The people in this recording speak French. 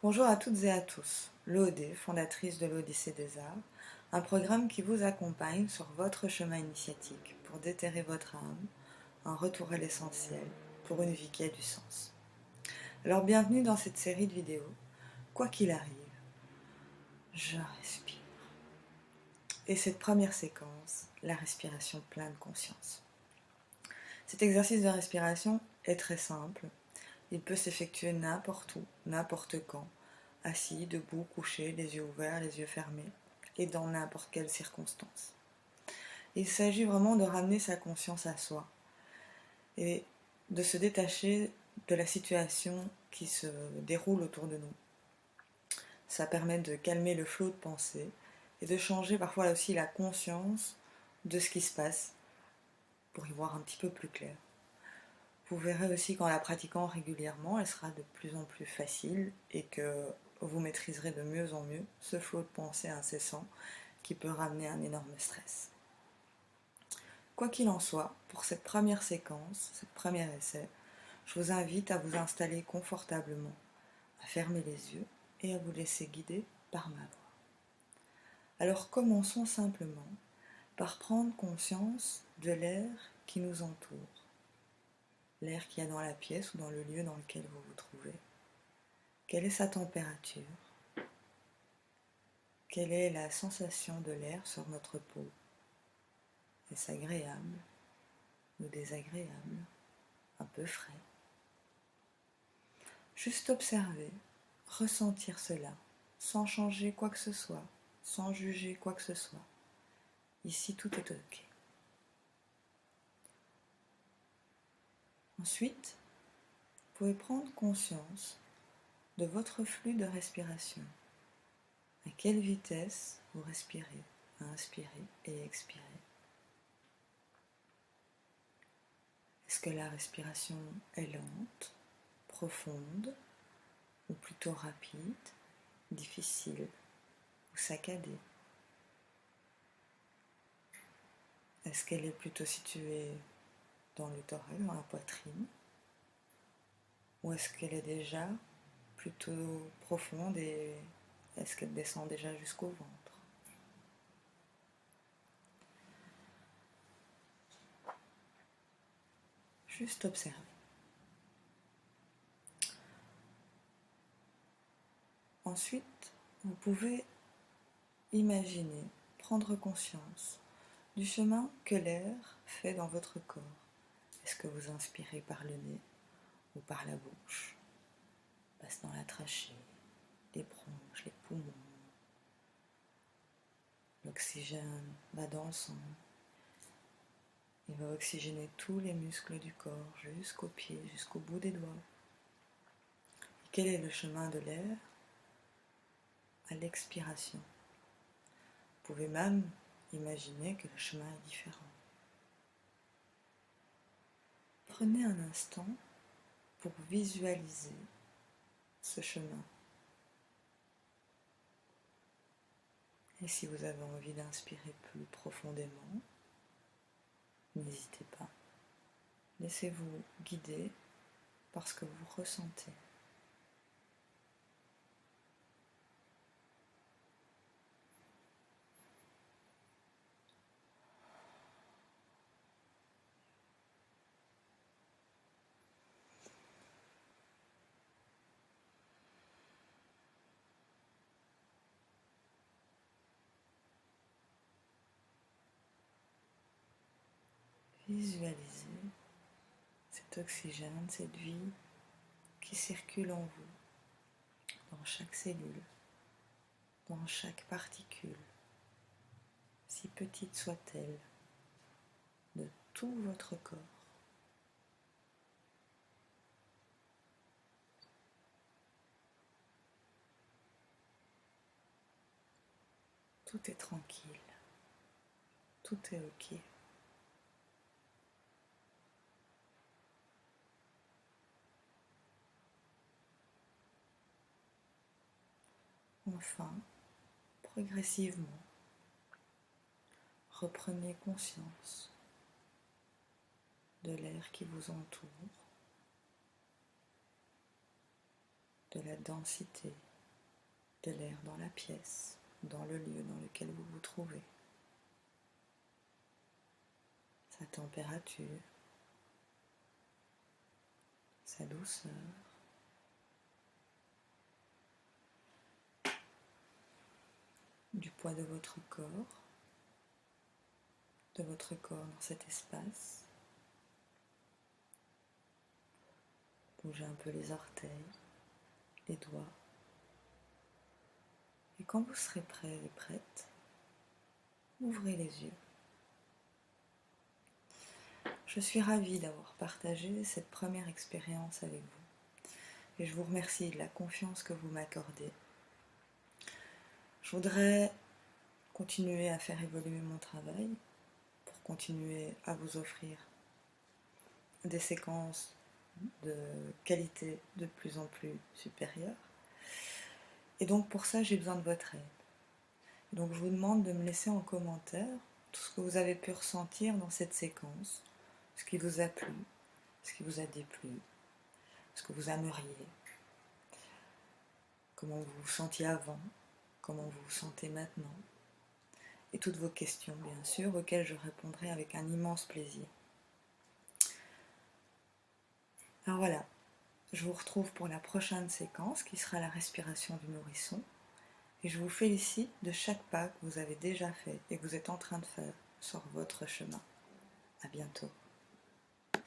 Bonjour à toutes et à tous, l'OD, fondatrice de l'Odyssée des Arts, un programme qui vous accompagne sur votre chemin initiatique pour déterrer votre âme, un retour à l'essentiel pour une vie qui a du sens. Alors bienvenue dans cette série de vidéos. Quoi qu'il arrive, je respire. Et cette première séquence, la respiration pleine de conscience. Cet exercice de respiration est très simple. Il peut s'effectuer n'importe où, n'importe quand, assis, debout, couché, les yeux ouverts, les yeux fermés, et dans n'importe quelle circonstance. Il s'agit vraiment de ramener sa conscience à soi et de se détacher de la situation qui se déroule autour de nous. Ça permet de calmer le flot de pensée et de changer parfois aussi la conscience de ce qui se passe pour y voir un petit peu plus clair. Vous verrez aussi qu'en la pratiquant régulièrement, elle sera de plus en plus facile et que vous maîtriserez de mieux en mieux ce flot de pensée incessant qui peut ramener un énorme stress. Quoi qu'il en soit, pour cette première séquence, ce premier essai, je vous invite à vous installer confortablement, à fermer les yeux et à vous laisser guider par ma voix. Alors commençons simplement par prendre conscience de l'air qui nous entoure, l'air qu'il y a dans la pièce ou dans le lieu dans lequel vous vous trouvez. Quelle est sa température? Quelle est la sensation de l'air sur notre peau? Est-ce agréable ou désagréable? Un peu frais? Juste observer, ressentir cela, sans changer quoi que ce soit, sans juger quoi que ce soit. Ici, tout est ok. Ensuite, vous pouvez prendre conscience de votre flux de respiration. À quelle vitesse vous respirez, inspirez et expirez. Est-ce que la respiration est lente, profonde, ou plutôt rapide, difficile ou saccadée? Est-ce qu'elle est plutôt située dans le thorax, dans la poitrine? Ou est-ce qu'elle est déjà plutôt profonde et est-ce qu'elle descend déjà jusqu'au ventre? Juste observer. Ensuite, vous pouvez imaginer, prendre conscience du chemin que l'air fait dans votre corps. Est-ce que vous inspirez par le nez ou par la bouche? Passe dans la trachée, les bronches, les poumons. L'oxygène va dans le sang. Il va oxygéner tous les muscles du corps jusqu'aux pieds, jusqu'au bout des doigts. Et quel est le chemin de l'air à l'expiration? Vous pouvez même imaginer que le chemin est différent. Prenez un instant pour visualiser ce chemin. Et si vous avez envie d'inspirer plus profondément, n'hésitez pas. Laissez-vous guider par ce que vous ressentez. Visualisez cet oxygène, cette vie qui circule en vous, dans chaque cellule, dans chaque particule, si petite soit-elle, de tout votre corps. Tout est tranquille, tout est ok. Enfin, progressivement, reprenez conscience de l'air qui vous entoure, de la densité de l'air dans la pièce, dans le lieu dans lequel vous vous trouvez, sa température, sa douceur. Du poids de votre corps dans cet espace. Bougez un peu les orteils, les doigts. Et quand vous serez prêt et prête, ouvrez les yeux. Je suis ravie d'avoir partagé cette première expérience avec vous. Et je vous remercie de la confiance que vous m'accordez. Je voudrais continuer à faire évoluer mon travail pour continuer à vous offrir des séquences de qualité de plus en plus supérieure. Et donc pour ça, j'ai besoin de votre aide. Donc je vous demande de me laisser en commentaire tout ce que vous avez pu ressentir dans cette séquence, ce qui vous a plu, ce qui vous a déplu, ce que vous aimeriez, comment vous vous sentiez avant, comment vous vous sentez maintenant, et toutes vos questions bien sûr, auxquelles je répondrai avec un immense plaisir. Alors voilà, je vous retrouve pour la prochaine séquence qui sera la respiration du nourrisson. Et je vous félicite de chaque pas que vous avez déjà fait et que vous êtes en train de faire sur votre chemin. À bientôt.